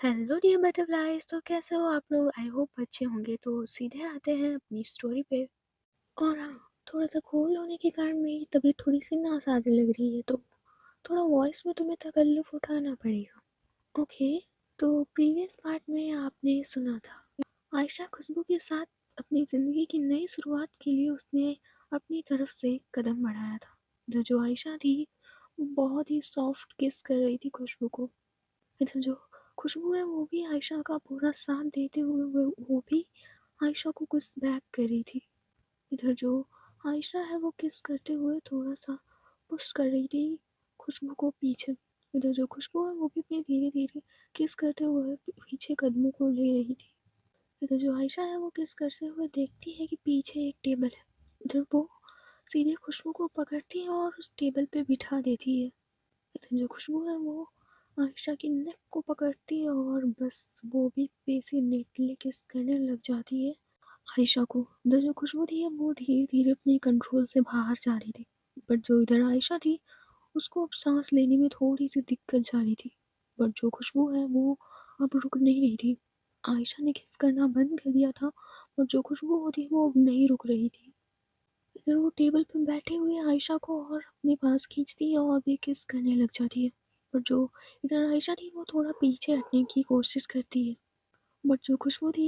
Hello dear butterflies. तो कैसे हो आप लोग? आई होप अच्छे होंगे। तो सीधे आते हैं अपनी स्टोरी पे। और हाँ, थोड़ा सा कोल्ड होने के कारण मेरी तबीयत थोड़ी सी नासाज लग रही है, तो थोड़ा वॉइस में तुम्हें तकल्लुफ़ उठाना पड़ेगा। ओके। तो प्रीवियस पार्ट में आपने सुना था आयशा खुशबू के साथ अपनी ज़िंदगी की नई शुरुआत के लिए उसने अपनी तरफ से कदम बढ़ाया था। जो आयशा थी वो बहुत ही सॉफ्ट किस कर रही थी खुशबू को। इधर जो खुशबू है वो भी आयशा का पूरा साथ देते हुए वो भी आयशा को किस बैक कर रही थी। इधर जो आयशा है वो किस करते हुए थोड़ा सा पुश कर रही थी खुशबू को पीछे। इधर जो खुशबू है वो भी अपने धीरे धीरे किस करते हुए पीछे कदमों को ले रही थी। इधर जो आयशा है वो किस करते हुए देखती है कि पीछे एक टेबल है। इधर वो सीधे खुशबू को पकड़ती है और उस टेबल पे बिठा देती है। इधर जो खुशबू है वो आयशा की नेक को पकड़ती है और बस वो भी पेसिनेटली किस करने लग जाती है आयशा को। इधर जो खुशबू थी वो धीरे धीरे अपने कंट्रोल से बाहर जा रही थी, बट जो इधर आयशा थी उसको अब सांस लेने में थोड़ी सी दिक्कत जा रही थी। बट जो खुशबू है वो अब रुक नहीं रही थी। आयशा ने किस करना बंद कर दिया था, और जो खुशबू होती वो अब नहीं रुक रही थी। इधर वो टेबल पे बैठे हुए आयशा को और अपने पास खींचती है और भी किस करने लग जाती है। और जो इधर आयशा थी वो थोड़ा पीछे हटने की कोशिश करती है, बट जो खुशबू थी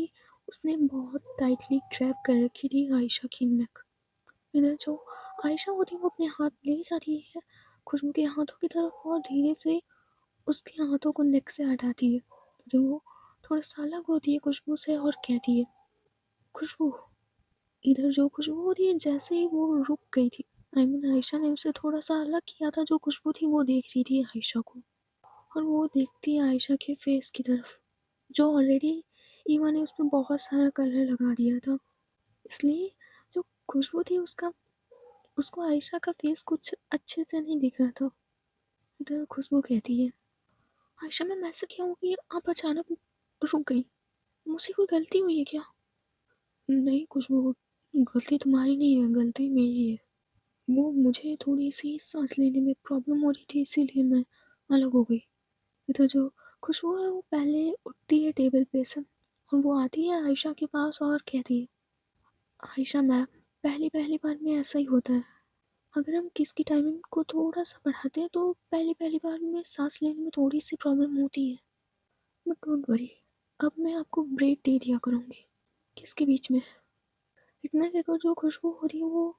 उसने बहुत टाइटली ग्रैब कर रखी थी आयशा की नेक। इधर जो आयशा होती वो अपने हाथ ले जाती है खुशबू के हाथों की तरफ और धीरे से उसके हाथों को नेक से हटाती है। तो वो थोड़ा सा अलग होती है खुशबू से और कहती है, खुशबू। इधर जो खुशबू होती है जैसे ही वो रुक गई थी, आई मीन आयशा ने उसे थोड़ा सा अलग किया था, जो खुशबू थी वो देख रही थी आयशा को। और वो देखती है आयशा के फेस की तरफ, जो ऑलरेडी ईवा ने उस पर बहुत सारा कलर लगा दिया था, इसलिए जो खुशबू थी उसका उसको आयशा का फेस कुछ अच्छे से नहीं दिख रहा था। इधर खुशबू कहती है, आयशा मैम ऐसा क्या हो गया, आप अचानक रुक गई, मुझसे कोई गलती हुई है क्या? नहीं खुशबू, गलती तुम्हारी नहीं है, गलती मेरी है। वो मुझे थोड़ी-सी साँस लेने में प्रॉब्लम हो रही थी, इसीलिए मैं अलग हो गई। इधर जो खुशबू है वो पहले उठती है टेबल पे से और वो आती है आयशा के पास और कहती है, आयशा मैम, पहली-पहली बार में ऐसा ही होता है। अगर हम किस की टाइमिंग को थोड़ा-सा बढ़ाते हैं तो पहली-पहली बार में साँस लेने में थोड़ी-सी प्रॉब्लम होती है। बट डोंट वरी, अब मैं आपको ब्रेक दे दिया करूँगी किसके बीच में। इतना कहकर जो खुशबू होती है वो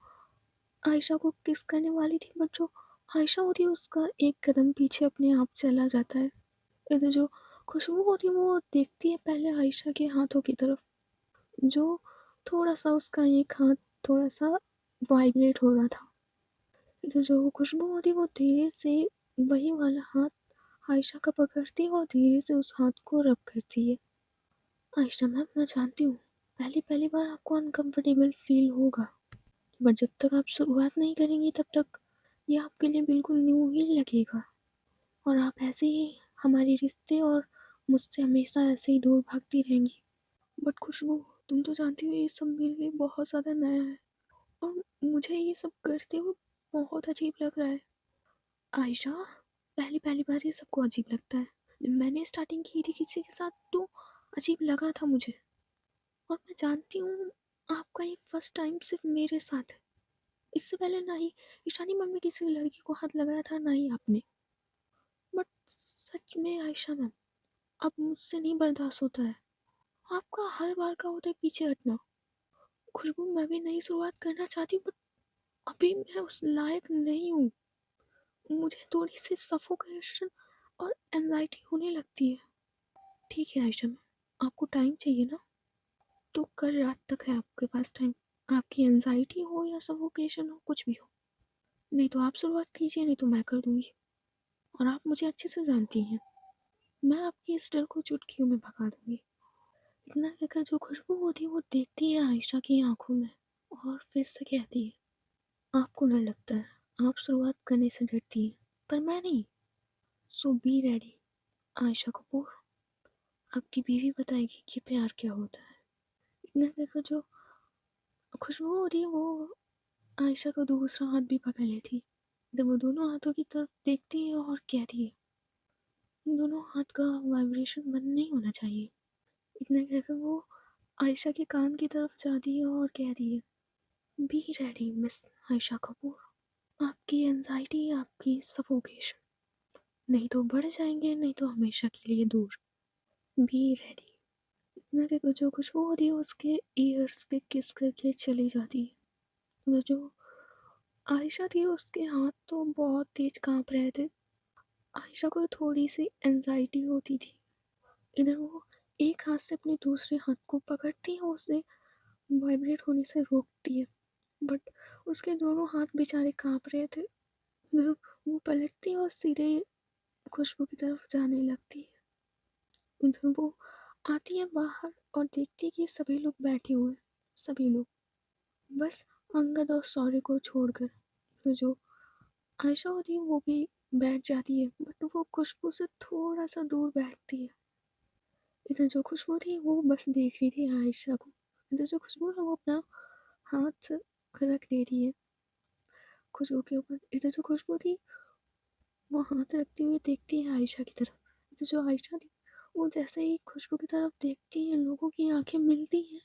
आयशा को किस करने वाली थी, बट जो आयशा होती है उसका एक कदम पीछे अपने आप चला जाता है। इधर जो खुशबू होती है वो देखती है पहले आयशा के हाथों की तरफ, जो थोड़ा सा उसका एक हाथ थोड़ा सा वाइब्रेट हो रहा था। इधर जो खुशबू होती है वो धीरे से वही वाला हाथ आयशा का पकड़ती है और धीरे से उस हाथ को रब करती है। आयशा मैम, मैं जानती हूँ पहली पहली बार आपको अनकंफर्टेबल फील होगा, बट जब तक आप शुरुआत नहीं करेंगी तब तक ये आपके लिए बिल्कुल न्यू ही लगेगा, और आप ऐसे ही हमारे रिश्ते और मुझसे हमेशा ऐसे ही दूर भागती रहेंगी। बट खुशबू, तुम तो जानती हो ये सब मेरे लिए बहुत ज़्यादा नया है, और मुझे ये सब करते हुए बहुत अजीब लग रहा है। आयशा, पहली पहली बार ये सबको अजीब लगता है। जब मैंने स्टार्टिंग की थी किसी के साथ तो अजीब लगा था मुझे, और मैं जानती हूँ आपका ये फर्स्ट टाइम सिर्फ मेरे साथ है। इससे पहले ना ही ईशानी मम्मी किसी लड़की को हाथ लगाया था, ना ही आपने। बट सच में आयशा मैम, अब मुझसे नहीं बर्दाश्त होता है। आपका हर बार का होता है पीछे हटना। खुशबू, मैं भी नई शुरुआत करना चाहती हूँ, बट अभी मैं उस लायक नहीं हूँ। मुझे थोड़ी सी सफोकेशन और एनजाइटी होने लगती है। ठीक है आयशा मैम, आपको टाइम चाहिए ना, तो कल रात तक है आपके पास टाइम। आपकी एनजाइटी हो या सफोकेशन हो, कुछ भी हो, नहीं तो आप शुरुआत कीजिए, नहीं तो मैं कर दूंगी। और आप मुझे अच्छे से जानती हैं, मैं आपके इस डर को चुटकियों में भगा दूंगी। इतना कहकर जो खुशबू होती है वो देखती है आयशा की आंखों में और फिर से कहती है, आपको डर लगता है, आप शुरुआत करने से डरती हैं, पर मैं नहीं। सो बी रेडी आयशा कपूर, आपकी बीवी बताएगी कि प्यार क्या होता है। इतना कहकर जो खुशबू होती है वो आयशा का दूसरा हाथ भी पकड़ लेती है। जब वो दोनों हाथों की तरफ देखती है और कहती है, इन दोनों हाथ का वाइब्रेशन बंद नहीं होना चाहिए। इतना कहकर वो आयशा के कान की तरफ जाती है और कहती है, be ready miss Ayesha Kapoor, आपकी एंजाइटी, आपकी सफोकेशन नहीं तो बढ़ जाएंगे, नहीं तो हमेशा के लिए दूर। Be ready. इतना कहकर जो खुशबू होती है उसके ईयर्स पे किस करके चली जाती है। तो जो आयशा थी उसके हाथ तो बहुत तेज कांप रहे थे। आयशा को थोड़ी सी एंजाइटी होती थी। इधर वो एक हाथ से अपने दूसरे हाथ को पकड़ती है और उसे वाइब्रेट होने से रोकती है, बट उसके दोनों हाथ बेचारे कांप रहे थे। इधर वो पलटती है और सीधे खुशबू की तरफ जाने लगती है। इधर वो आती है बाहर और देखती है कि सभी लोग बैठे हुए हैं, सभी लोग, बस अंगद और सौर्य को छोड़कर। तो जो आयशा होती है वो भी बैठ जाती है, बट वो खुशबू से थोड़ा सा दूर बैठती है। इधर जो खुशबू थी वो बस देख रही थी आयशा को। इधर जो खुशबू है वो अपना हाथ रख देती है खुशबू के ऊपर। इधर जो खुशबू थी वो हाथ रखती हुई देखती है आयशा की तरफ। इधर जो आयशा थी वो जैसे ही खुशबू की तरफ देखती है, लोगों की आंखें मिलती हैं,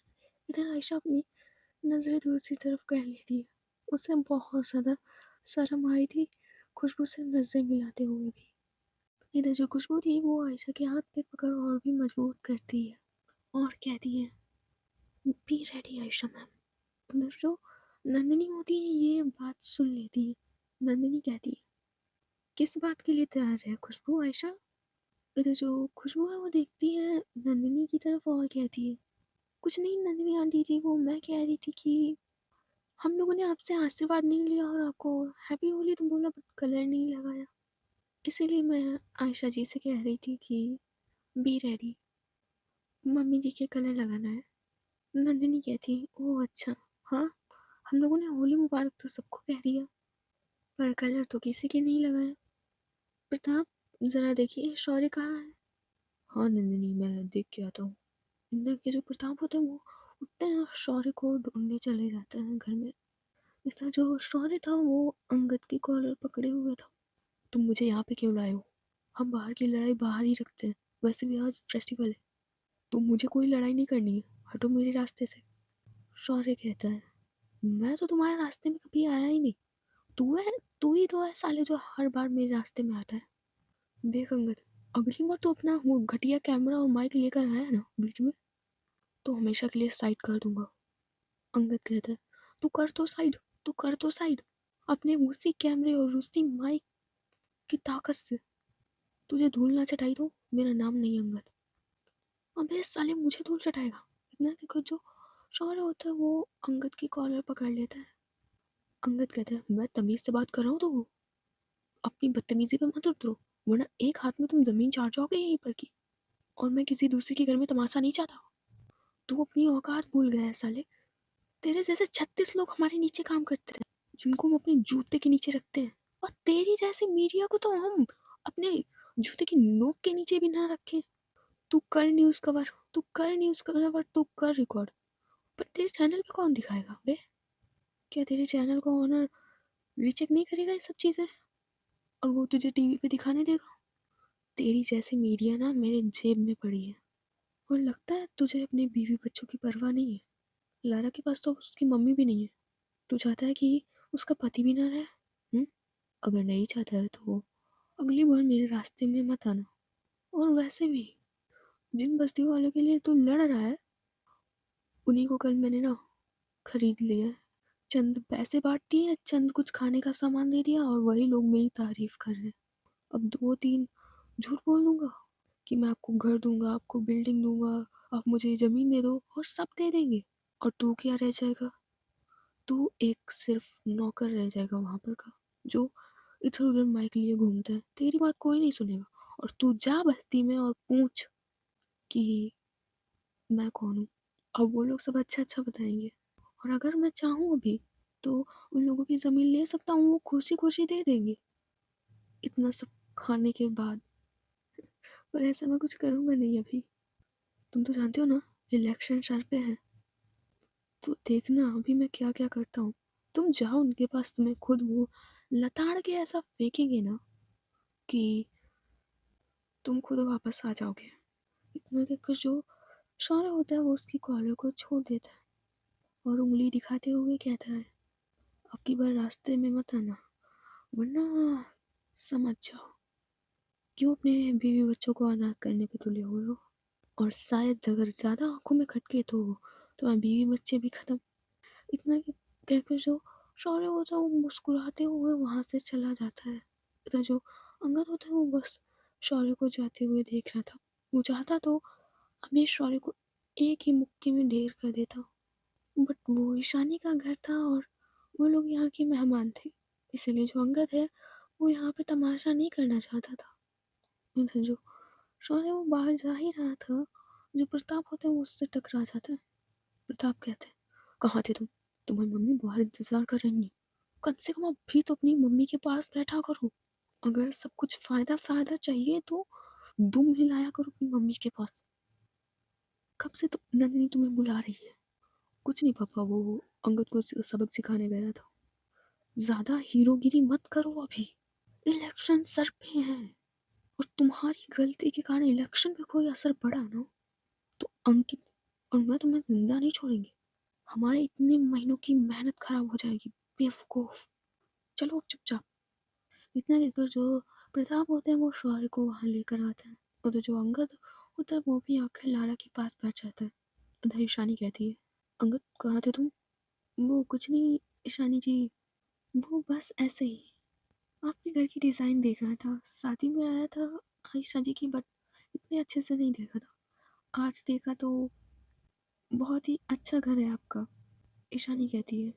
इधर आयशा अपनी नजरें दूसरी तरफ कर लेती है। उसे बहुत ज़्यादा शर्म आ रही थी खुशबू से नजरें मिलाते हुए भी। इधर जो खुशबू थी वो आयशा के हाथ पे पकड़ और भी मजबूत करती है और कहती है, बी रेडी आयशा मैम। उधर जो नंदिनी होती है ये बात सुन लेती है। नंदिनी कहती है, किस बात के लिए तैयार है खुशबू आयशा? इधर जो खुशबू है वो देखती है नंदिनी की तरफ और कहती है, कुछ नहीं नंदिनी आंटी जी, वो मैं कह रही थी कि हम लोगों ने आपसे आशीर्वाद नहीं लिया और आपको हैप्पी होली तो बोला बट कलर नहीं लगाया, इसीलिए मैं आयशा जी से कह रही थी कि बी रेडी, मम्मी जी के कलर लगाना है। नंदिनी कहती, ओह अच्छा, हाँ हम लोगों ने होली मुबारक तो सबको कह दिया पर कलर तो किसी के नहीं लगाया। प्रताप जरा देखिए शौर्य कहाँ है? हाँ नंदिनी मैं देख के आता हूँ। इंदर के जो प्रताप होते हैं वो उठते हैं और शौर्य को ढूंढने चले जाते हैं घर में। इसका जो शौर्य था वो अंगद की कॉलर पकड़े हुए था। तुम मुझे यहाँ पे क्यों लाए हो? हम बाहर की लड़ाई बाहर ही रखते हैं, वैसे भी आज फेस्टिवल है। तुम मुझे कोई लड़ाई नहीं करनी है, हटो मेरे रास्ते से। शौर्य कहता है, मैं तो तुम्हारे रास्ते में कभी आया ही नहीं। तू है, तू ही तो है साले जो हर बार मेरे रास्ते में आता है। देख अंगद, अगली बार तो अपना वो घटिया कैमरा और माइक लेकर आया ना बीच में तो हमेशा के लिए साइड कर दूंगा। अंगद कहता है, तू कर तो साइड, तू कर तो साइड। अपने उसी कैमरे और उसी माइक की ताकत से तुझे धूल ना चटाई तो मेरा नाम नहीं अंगद। अबे साले मुझे धूल चटाएगा? इतना कि जो शौर्य होता है वो अंगद की कॉलर पकड़ लेता है। अंगद कहता है, मैं तमीज से बात कर रहा हूँ तो अपनी बदतमीजी पे मत उतरो, वरना एक हाथ में तुम जमीन चाट जाओगे यहीं पर की। और मैं किसी दूसरे के घर में तमाशा नहीं चाहता। तू अपनी औकात भूल गया है साले। तेरे जैसे 36 लोग हमारे नीचे काम करते थे जिनको हम अपने जूते के नीचे रखते हैं, और तेरी जैसी मीडिया को तो हम अपने जूते की नोक के नीचे भी ना रखें। तू कर न्यूज कवर, तू कर न्यूज कवर, तू कर रिकॉर्ड, पर तेरे चैनल पे कौन दिखाएगा बे? क्या तेरे चैनल को ऑनर रिचेक नहीं करेगा ये सब चीजें और वो तुझे टीवी पे दिखाने देगा? तेरी जैसी मीडिया ना मेरे जेब में पड़ी है। और लगता है तुझे अपने बीवी बच्चों की परवाह नहीं है। लारा के पास तो उसकी मम्मी भी नहीं है। तू चाहता है कि उसका पति भी ना रहे? अगर नहीं चाहता है तो अगली बार मेरे रास्ते में मत आना। और वैसे भी जिन बस्ती वालों के लिए तू लड़ रहा है उन्हीं को कल मैंने ना खरीद लिया है। चंद पैसे बांट दिए, चंद कुछ खाने का सामान दे दिया और वही लोग मेरी तारीफ कर रहे हैं। अब 2-3 झूठ बोल दूंगा कि मैं आपको घर दूंगा, आपको बिल्डिंग दूंगा, आप मुझे ज़मीन दे दो और सब दे देंगे। और तू क्या रह जाएगा? तू एक सिर्फ नौकर रह जाएगा वहाँ पर का, जो इधर उधर माइक लिए घूमता है। तेरी बात कोई नहीं सुनेगा। और तू जा बस्ती में और पूछ कि मैं कौन हूँ। अब वो लोग सब अच्छा अच्छा बताएंगे। और अगर मैं चाहूँ अभी तो उन लोगों की ज़मीन ले सकता हूँ, वो खुशी खुशी दे देंगे इतना सब खाने के बाद। पर ऐसा मैं कुछ करूँगा नहीं अभी। तुम तो जानते हो ना इलेक्शन सर पे है, तो देखना अभी मैं क्या क्या करता हूँ। तुम जाओ उनके पास, तुम्हें खुद वो लताड़ के ऐसा फेंकेंगे ना कि तुम खुद वापस आ जाओगे। इतना कहकर जो शौर्य होता है वो उसकी कॉलर को छोड़ देता है और उंगली दिखाते हुए कहता है, अब की बार रास्ते में मत आना, वरना समझ जाओ क्यों अपने बीवी बच्चों को अनाथ करने पे तुले हुए हो। और शायद अगर ज़्यादा आंखों में खटके तो तुम्हारे बीवी बच्चे भी खत्म। इतना कहकर जो शौर्य होता है वो मुस्कुराते हुए वहाँ से चला जाता है। इधर जो अंगद होता है वो बस शौर्य को जाते हुए देख रहा था। वो चाहता तो अभी शौर्य को एक ही मुक्के में ढेर कर देता, बट वो ईशानी का घर था और वो लोग यहाँ के मेहमान थे, इसीलिए जो अंगद है वो यहाँ पे तमाशा नहीं करना चाहता था। इधर जो शौर्य वो बाहर जा ही रहा था, जो प्रताप होता है वो उससे टकरा जाता है। प्रताप कहते हैं, कहाँ थे तुम? तुम्हारी मम्मी बाहर इंतजार कर रही है, कम से कम अभी तो अपनी मम्मी के पास बैठा करो। अगर सब कुछ फायदा फायदा चाहिए तो दुम हिलाया करो अपनी मम्मी के पास। कब से तो नंदिनी तुम्हें बुला रही है? कुछ नहीं पापा, वो अंगद को सबक सिखाने गया था। ज्यादा हीरोगिरी मत करो अभी, इलेक्शन सर पे है और तुम्हारी गलती के कारण इलेक्शन पे कोई असर पड़ा ना तो अंकित और मैं तुम्हें जिंदा नहीं छोड़ेंगे। हमारे इतने महीनों की मेहनत खराब हो जाएगी बेवकूफ। चलो अब चुपचाप। इतना कहकर जो प्रताप होते हैं वो शौर्य को वहां लेकर आता है और तो जो अंगद होता है वो भी आखिर लारा के पास बैठ जाता है। उधर ईशानी कहती है, अंगद कहाँ थे तुम? वो कुछ नहीं ईशानी जी, वो बस ऐसे ही आपके घर की डिज़ाइन देख रहा था। शादी में आया था आयशा जी की, बट इतने अच्छे से नहीं देखा था। आज देखा तो बहुत ही अच्छा घर है आपका। ईशानी कहती है,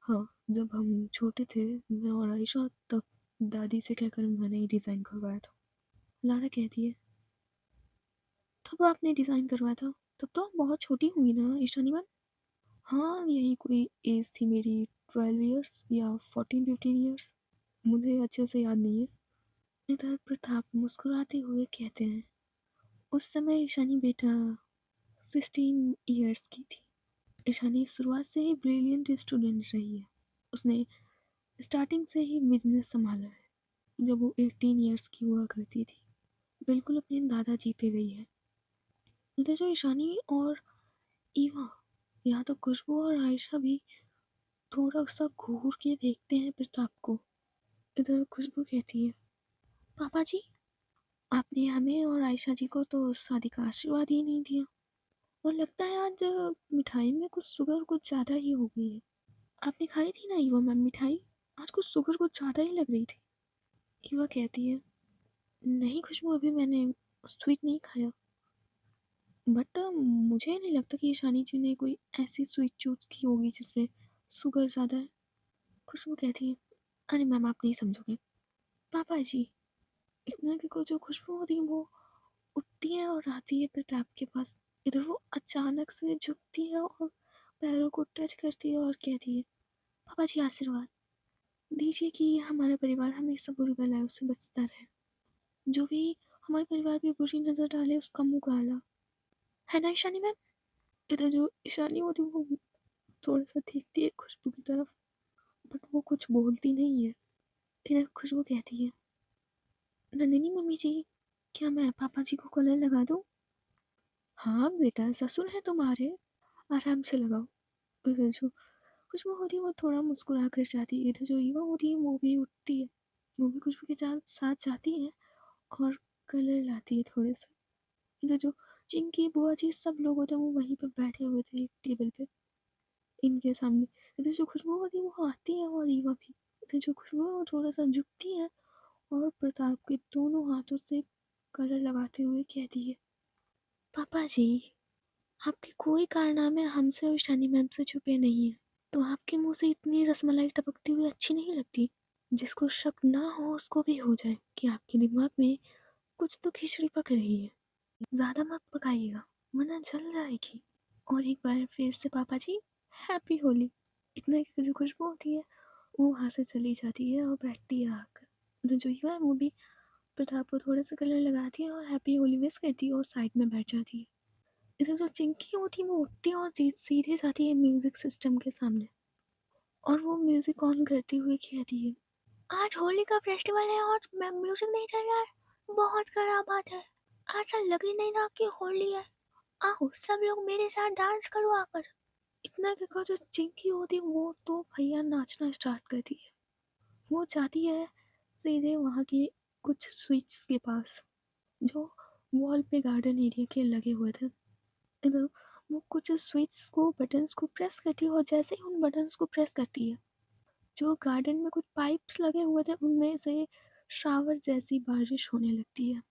हाँ जब हम छोटे थे मैं और आयशा, तब दादी से कहकर मैंने ही डिज़ाइन करवाया था। लारा कहती है, तब आपने डिज़ाइन करवाया था? तब तो आप बहुत छोटी होंगी ना ईशानी मैम। हाँ यही कोई एज थी मेरी, 12 ईयर्स या 14-15 ईयर्स, मुझे अच्छे से याद नहीं है। इधर प्रताप मुस्कुराते हुए कहते हैं, उस समय ईशानी बेटा 16 ईयर्स की थी। ईशानी शुरुआत से ही ब्रिलियंट स्टूडेंट रही है। उसने स्टार्टिंग से ही बिजनेस संभाला है। जब वो 18 ईयर्स की हुआ करती थी बिल्कुल अपने दादाजी पे गई है। इधर जो ईशानी और ईवा, यहाँ तो खुशबू और आयशा भी थोड़ा सा घूर के देखते हैं प्रताप को। इधर खुशबू कहती है, पापा जी आपने हमें और आयशा जी को तो शादी का आशीर्वाद ही नहीं दिया, और लगता है आज मिठाई में कुछ शुगर कुछ ज़्यादा ही हो गई है। आपने खाई थी ना ईवा मैम मिठाई, आज कुछ शुगर कुछ ज़्यादा ही लग रही थी। ईवा कहती है, नहीं खुशबू अभी मैंने स्वीट नहीं खाया, बट मुझे नहीं लगता कि ईशानी जी ने कोई ऐसी स्वीट चूज की होगी जिसमें शुगर ज़्यादा है। खुशबू कहती है, अरे मैम आप नहीं समझोगे। पापा जी, इतना कि को जो खुशबू होती है वो उठती है और आती है प्रताप के पास। इधर वो अचानक से झुकती है और पैरों को टच करती है और कहती है, पापा जी आशीर्वाद दीजिए कि हमारा परिवार हमेशा बुरी बलाओं से बचता रहे। जो भी हमारे परिवार पे बुरी नज़र डाले उसका मुंह काला, है ना ईशानी मैम? इधर जो ईशानी होती है वो थोड़ा सा देखती है खुशबू की तरफ, बट वो कुछ बोलती नहीं है। इधर खुशबू कहती है, नंदिनी मम्मी जी, क्या मैं पापा जी को कलर लगा दूँ? हाँ बेटा ससुर है तुम्हारे, आराम से लगाओ। इधर जो खुशबू होती है वो थोड़ा मुस्कुरा कर जाती है। इधर जो ईवा होती है वो भी उठती है, वो भी खुशबू के साथ जाती है और कलर लाती है थोड़े से। इधर जो चिंकी बुआ जी सब लोग होते हैं वो वहीं पर बैठे हुए थे एक टेबल पे इनके सामने। इधर जो खुशबू होती है वो आती है और ईवा भी। इधर जो खुशबू है वो थोड़ा सा झुकती है और प्रताप के दोनों हाथों से कलर लगाते हुए कहती है, पापा जी आपके कोई कारनामे हमसे और शानी मैम से छुपे नहीं है, तो आपके मुंह से इतनी रसमलाई टपकती हुई अच्छी नहीं लगती? जिसको शक ना हो उसको भी हो जाए कि आपके दिमाग में कुछ तो खिचड़ी पक रही है। ज़्यादा मत पकाइएगा वरना जल जाएगी। और एक बार फिर से पापा जी हैप्पी होली। इतना की जो खुशबू होती है वो वहाँ से चली जाती है और बैठती है आकर। तो जो युवा है वो भी प्रताप को थोड़ा सा कलर लगाती है और हैप्पी होली विश करती है और साइड में बैठ जाती है। इधर जो चिंकी होती है वो उठती है और सीधे जाती है म्यूजिक सिस्टम के सामने और वो म्यूजिक ऑन करती हुए कहती है, आज होली का फेस्टिवल है और म्यूजिक नहीं चल रहा है, बहुत खराब बात है, ऐसा लग ही नहीं रहा कि होली है। आओ सब लोग मेरे साथ डांस करो आकर। इतना कहकर जो चिंकी होती है वो तो भैया नाचना स्टार्ट करती है। वो जाती है सीधे वहाँ के कुछ स्विच के पास जो वॉल पे गार्डन एरिया के लगे हुए थे। इधर वो कुछ स्विच को बटन्स को प्रेस करती है और जैसे ही उन बटन्स को प्रेस करती है जो गार्डन में कुछ पाइप्स लगे हुए थे उनमें से शावर जैसी बारिश होने लगती है।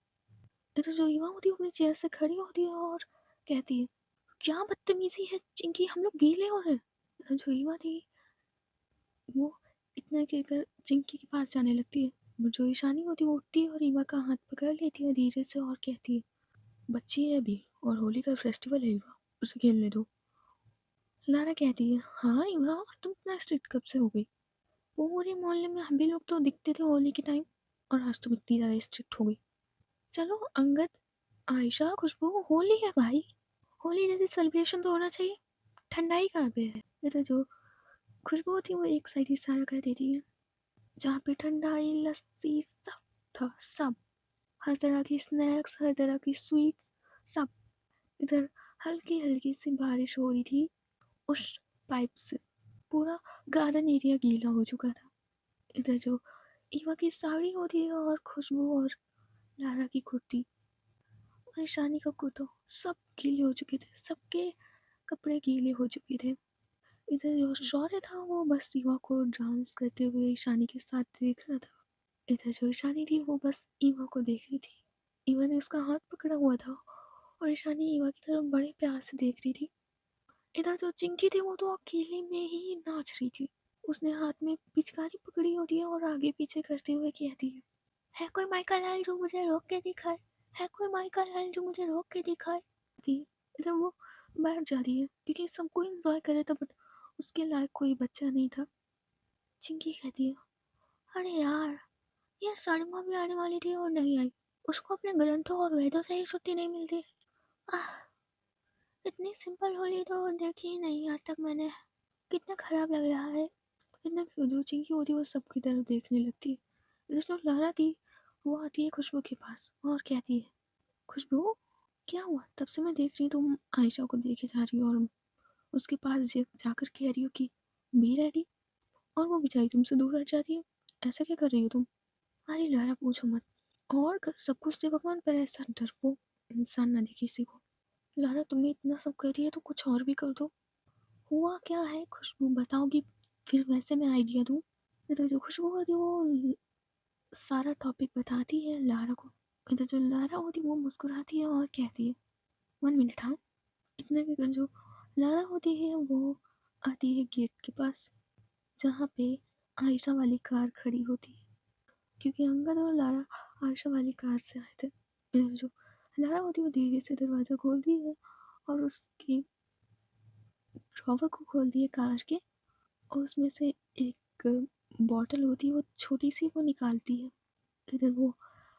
इधर जो युवा होती है अपनी चेयर से खड़ी होती है और कहती है, क्या बदतमीजी है चिंकी, हम लोग गीले हो रहे हैं। इधर जो युवा थी वो इतना कहकर चिंकी के पास जाने लगती है। वो जो ईशानी होती है वो उठती है और युवा का हाथ पकड़ लेती है धीरे से और कहती है, बच्ची है अभी और होली का फेस्टिवल है युवा, उसे खेलने दो। लारा कहती है, हाँ युवा तुम इतना स्ट्रिक्ट कब से हो गई? पूरे मोहल्ले में हम भी लोग तो दिखते थे होली के टाइम और आज तुम इतनी ज़्यादा स्ट्रिक्ट हो गई। चलो अंगद, आयशा, खुशबू, होली है भाई, होली जैसे सेलिब्रेशन तो होना चाहिए, ठंडाई कहाँ पे है? ये तो जो खुशबू होती है वो एक साइड इशारा कर देती है जहाँ पे ठंडाई लस्सी सब था, सब, हर तरह की स्नैक्स, हर तरह की स्वीट्स, सब। इधर हल्की हल्की सी बारिश हो रही थी उस पाइप से। पूरा गार्डन एरिया गीला हो चुका था। इधर जो ईवा की साड़ी होती है और खुशबू और लारा की कुर्ती और ईशानी का कुर्ता सब गीले हो चुके थे, सबके कपड़े गीले हो चुके थे। इधर जो शौर्य था वो बस ईवा को डांस करते हुए ईशानी के साथ देख रहा था। इधर जो ईशानी थी वो बस ईवा को देख रही थी। ईवा ने उसका हाथ पकड़ा हुआ था और ईशानी ईवा की तरफ बड़े प्यार से देख रही थी। इधर जो चिंकी थी वो तो अकेले में ही नाच रही थी। उसने हाथ में पिचकारी पकड़ी होती है और आगे पीछे करते हुए कहती है कोई माइकल लाल जो मुझे रोक के दिखाए, है कोई माइकल लाल जो मुझे रोक के दिखाए। थी इधर वो बैठ जा रही है क्योंकि सबको एंजॉय करे था बट उसके लायक कोई बच्चा नहीं था। चिंकी कहती है, अरे यार ये सड़मा भी आने वाली थी और नहीं आई, उसको अपने ग्रंथों और वेदों से ही छुट्टी नहीं मिलती। आह, इतनी सिंपल होली तो देखी ही नहीं आज तक मैंने, कितना खराब लग रहा है। इतना जो चिंकी होती है वो सबकी तरफ देखने लगती है। जो लारा थी वो आती है खुशबू के पास और कहती है, खुशबू क्या हुआ, तब से मैं देख रही हूँ तुम आयशा को देखे जा रही हो और उसके पास जाकर कह रही हो कि बी रेडी, और वो बेचारी तुमसे दूर हट जाती है, ऐसा क्या कर रही हो तुम? अरे लारा पूछो मत, और सब कुछ दे भगवान पर ऐसा डरपोक इंसान ना दे किसी को। लारा तुमने इतना सब कर दिया तो कुछ और भी कर दो। हुआ क्या है खुशबू बताओगी, फिर वैसे मैं आइडिया दूँ। तो जो खुशबू होती है वो सारा टॉपिक बताती है लारा को। तो जो लारा होती है वो मुस्कुराती है और कहती है, 1 मिनट हाँ। इतना कि जो लारा होती है वो आती है गेट के पास जहाँ पे आयशा वाली कार खड़ी होती है क्योंकि अंगद और लारा आयशा वाली कार से आए थे। जो लारा होती है वो धीरे से दरवाज़ा खोलती है और उसकी ड्रॉवर को खोलती है कार के और उसमें से एक बॉटल होती है वो छोटी सी वो निकालती है। इधर वो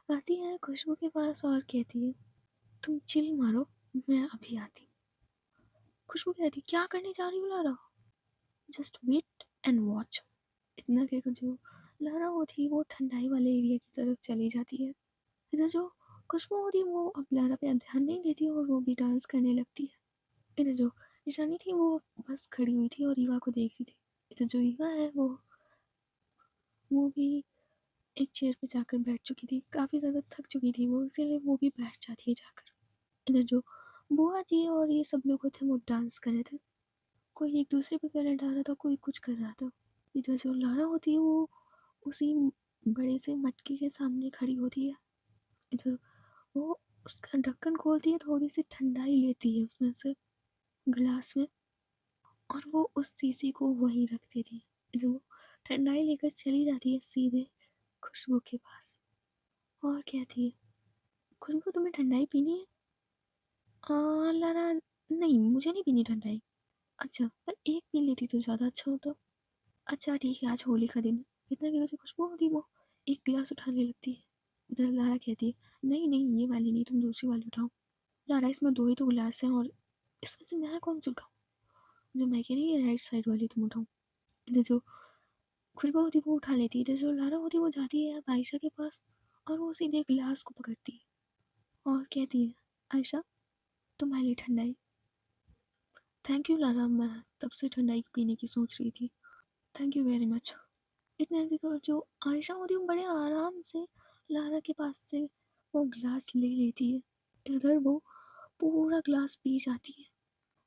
आती है खुशबू के पास और कहती है, तुम चिल मारो, मैं अभी आती हूँ। खुशबू कहती है, क्या करने जा रही हो Lara? Just wait and watch. इतना कहकर जो लारा होती है वो ठंडाई वाले एरिया की तरफ चली जाती है। इधर जो खुशबू होती है वो अब लारा पे ध्यान नहीं देती और वो भी डांस करने लगती है। इधर जो ईशानी थी वो बस खड़ी हुई थी और ईवा को देख रही थी। इधर जो ईवा है वो भी एक चेयर पे जाकर बैठ चुकी थी, काफ़ी ज़्यादा थक चुकी थी वो, इसीलिए वो भी बैठ जाती है जाकर। इधर जो बुआ जी और ये सब लोग थे वो डांस कर रहे थे, कोई एक दूसरे पे कलर डाल रहा था, कोई कुछ कर रहा था। इधर जो लारा होती है वो उसी बड़े से मटके के सामने खड़ी होती है। इधर वो उसका ढक्कन खोलती है, थोड़ी सी ठंडाई लेती है उसमें से गिलास में और वो उस शीशी को वहीं रख देती है। इधर वो ठंडाई लेकर चली जाती है सीधे खुशबू के पास और कहती है, खुशबू तुम्हें ठंडाई पीनी है? लारा, नहीं मुझे नहीं पीनी ठंडाई। अच्छा पर एक पी लेती तो ज़्यादा अच्छा होता। अच्छा ठीक है, आज होली का दिन है। इतना कि जो खुशबू होती है वो एक गिलास उठाने लगती है। इधर लारा कहती है, नहीं नहीं ये वाली नहीं, तुम दूसरी वाली उठाओ। लारा इसमें दो ही तो गिलास हैं और इसमें से मैं कौन सी उठाऊँ? जो मैं कह रही है राइट साइड वाली तुम उठाओ। इधर जो खुशबू होती है वो उठा लेती है। इधर जो लारा होती है वो जाती है आयशा के पास और वो सीधे ग्लास को पकड़ती है और कहती है, आयशा तुम्हारे लिए ठंडाई। थैंक यू लारा, मैं तब से ठंडाई पीने की सोच रही थी, थैंक यू वेरी मच। इतना कहकर जो आयशा होती है वो बड़े आराम से लारा के पास से वो ग्लास ले लेती है। इधर वो पूरा ग्लास पी जाती है।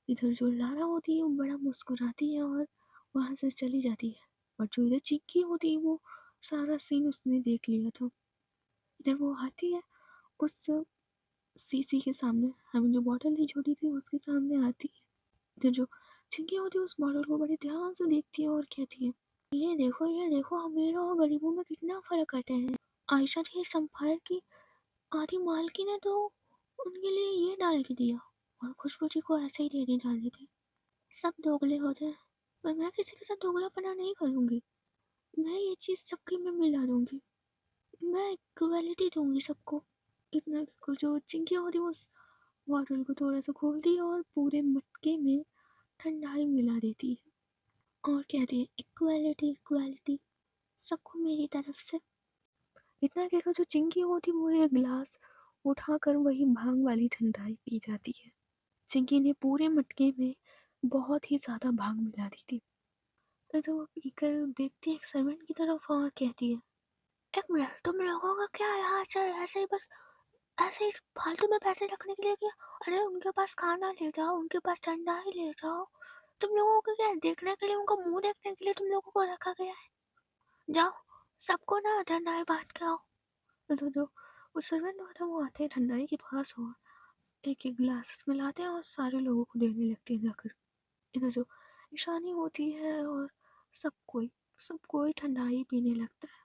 इधर जो लारा होती है वो बड़ा मुस्कुराती है और वहाँ से चली जाती है। और जो इधर चिक्की होती है वो सारा सीन उसने देख लिया था। इधर वो आती है उस सीसी के सामने, हमें जो बॉटल थी छोटी थी उसके सामने आती है। इधर जो चिंकी होती है उस बॉटल को बड़े ध्यान से देखती है और कहती है, ये देखो अमीरों और गरीबों में कितना फर्क करते हैं। आयशा जी संफायर की आधी मालकिन है तो उनके लिए ये डाल के दिया और खुशबू जी को ऐसे ही देने डाले थे। सब दोगले होते हैं पर मैं किसी के साथ दोगलापना नहीं करूँगी। मैं ये चीज़ सबके में मिला दूंगी, मैं इक्वालिटी दूंगी सबको। इतना कुछ जो चिंकी होती है उस बॉटल को थोड़ा सा खोलती है और पूरे मटके में ठंडाई मिला देती है और कहती है, इक्वालिटी इक्वालिटी सबको मेरी तरफ से। इतना कहकर जो चिंकी होती वो एक गिलास उठाकर वही भांग वाली ठंडाई पी जाती है। चिंकी ने पूरे मटके में बहुत ही ज़्यादा भांग मिला दी थी। तो वो पीकर देखती है एक सर्वेंट की तरफ और कहती है, एक मिनट, तुम लोगों का क्या यहाँ चल ऐसे ही बस ऐसे ही फालतू में पैसे रखने के लिए क्या? अरे उनके पास खाना ले जाओ, उनके पास ठंडा ही ले जाओ। तुम लोगों को क्या देखने के लिए, उनका मुंह देखने के लिए तुम लोगों को रखा गया है? जाओ सबको ना ठंडाई बांट के आओ। तो जो वो सर्वेंट होता है वो आते हैं ठंडाई के पास और एक एक गिलास मिलाते हैं और सारे लोगों को देने लगते हैं जाकर। इधर जो ईशानी होती है और सब कोई ठंडाई पीने लगता है।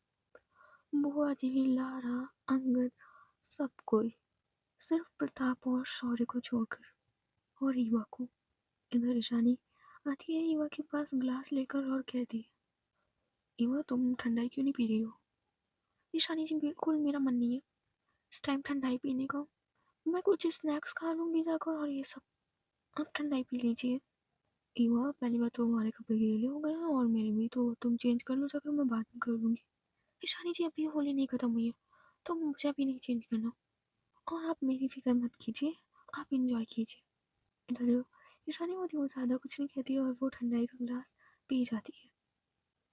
बुआ जी, लारा, अंगद, सब कोई, सिर्फ प्रताप और शौर्य को छोड़कर और ईवा को। इधर ईशानी आती है ईवा के पास ग्लास लेकर और कहती है, ईवा तुम ठंडाई क्यों नहीं पी रही हो? ईशानी जी बिल्कुल मेरा मन नहीं है इस टाइम ठंडाई पीने का, मैं कुछ स्नैक्स खा लूँगी जाकर और ये सब, आप ठंडाई पी लीजिए। ईवा पहली बात तो हमारे कपड़े गीले हो गए हैं और मेरे भी, तो तुम चेंज कर लो जाकर, मैं बाद में कर लूँगी। ईशानी जी अभी होली नहीं ख़त्म हुई है तो मुझे अभी नहीं चेंज करना और आप मेरी फिक्र मत कीजिए, आप इंजॉय कीजिए। इधर जो ईशानी होती है वो ज़्यादा कुछ नहीं कहती है और वो ठंडाई का गिलास पी जाती है।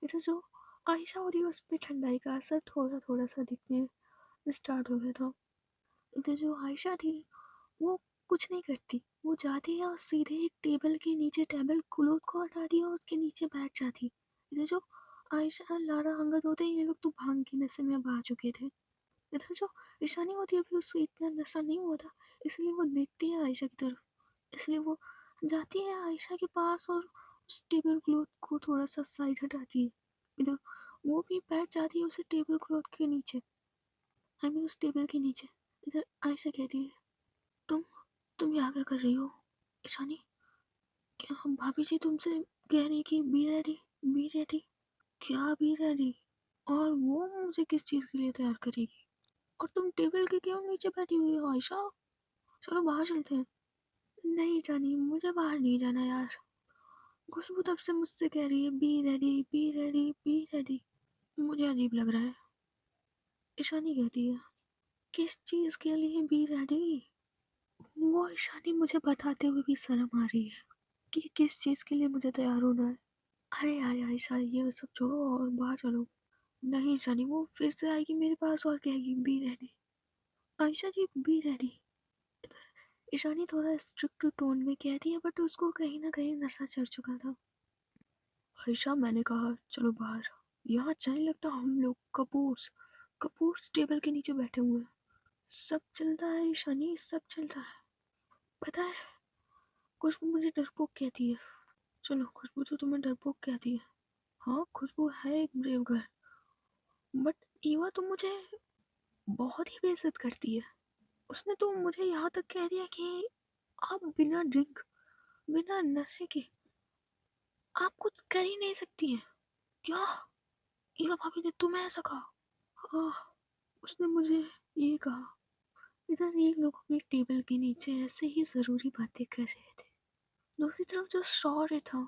इधर जो आयशा होती है उस पर ठंडाई का असर थोड़ा थोड़ा सा दिखने स्टार्ट हो गया था। इधर जो आयशा थी वो कुछ नहीं करती, वो जाती है और सीधे एक टेबल के नीचे टेबल क्लॉथ को हटाती है और उसके नीचे बैठ जाती। इधर जो आयशा, लारा, अंगद होते हैं ये लोग तो भांग के नशे में अब आ चुके थे। इधर जो ईशानी होती है अभी उसको इतना नशा नहीं हुआ था, इसलिए वो देखती है आयशा की तरफ, इसलिए वो जाती है आयशा के पास और उस टेबल क्लॉथ को थोड़ा सा साइड हटाती है। इधर वो भी बैठ जाती है उस टेबल क्लॉथ के नीचे, आई मीन उस टेबल के नीचे। इधर आयशा कहती है, तुम तुम यहाँ क्या कर रही हो? ईशानी, क्या हम भाभी जी तुमसे कह रही कि बी रेडी, बी रेडी? क्या बी रेडी? और वो मुझे किस चीज़ के लिए तैयार करेगी? और तुम टेबल के क्यों नीचे बैठी हुई हो आयशा? चलो बाहर चलते हैं। नहीं जानी, मुझे बाहर नहीं जाना यार। खुशबू तब से मुझसे कह रही है be ready, be ready, be ready, मुझे अजीब लग रहा है। ईशानी कहती है, किस चीज़ के लिए बी रेडी? वो ईशानी मुझे बताते हुए भी शर्म आ रही है कि किस चीज़ के लिए मुझे तैयार होना है। अरे यार आयशा ये सब छोड़ो और बाहर चलो। नहीं ईशानी, वो फिर से आएगी मेरे पास और कहेगी be ready. Ayesha G be ready. Ishani थोड़ा स्ट्रिक्ट टोन में कहती है बट उसको कहीं ना कहीं नशा चढ़ चुका था। आयशा मैंने कहा चलो बाहर, यहाँ अच्छा नहीं लगता, हम लोग कपूर्स टेबल के नीचे बैठे हुए हैं, सब चलता है ईशानी, सब चलता है। पता है खुशबू मुझे डरपोक कहती है। चलो खुशबू तो तुम्हें डरपोक कहती है, हाँ खुशबू है एक ब्रेव गर्ल, बट ईवा तो मुझे बहुत ही बेइज्जत करती है। उसने तो मुझे यहाँ तक कह दिया कि आप बिना ड्रिंक, बिना नशे के आप कुछ कर ही नहीं सकती हैं। क्या? ईवा भाभी ने तुम्हें ऐसा कहा? उसने मुझे ये कहा। इधर ये लोग अपनी टेबल के नीचे ऐसे ही ज़रूरी बातें कर रहे थे। दूसरी तरफ जो शौर्य था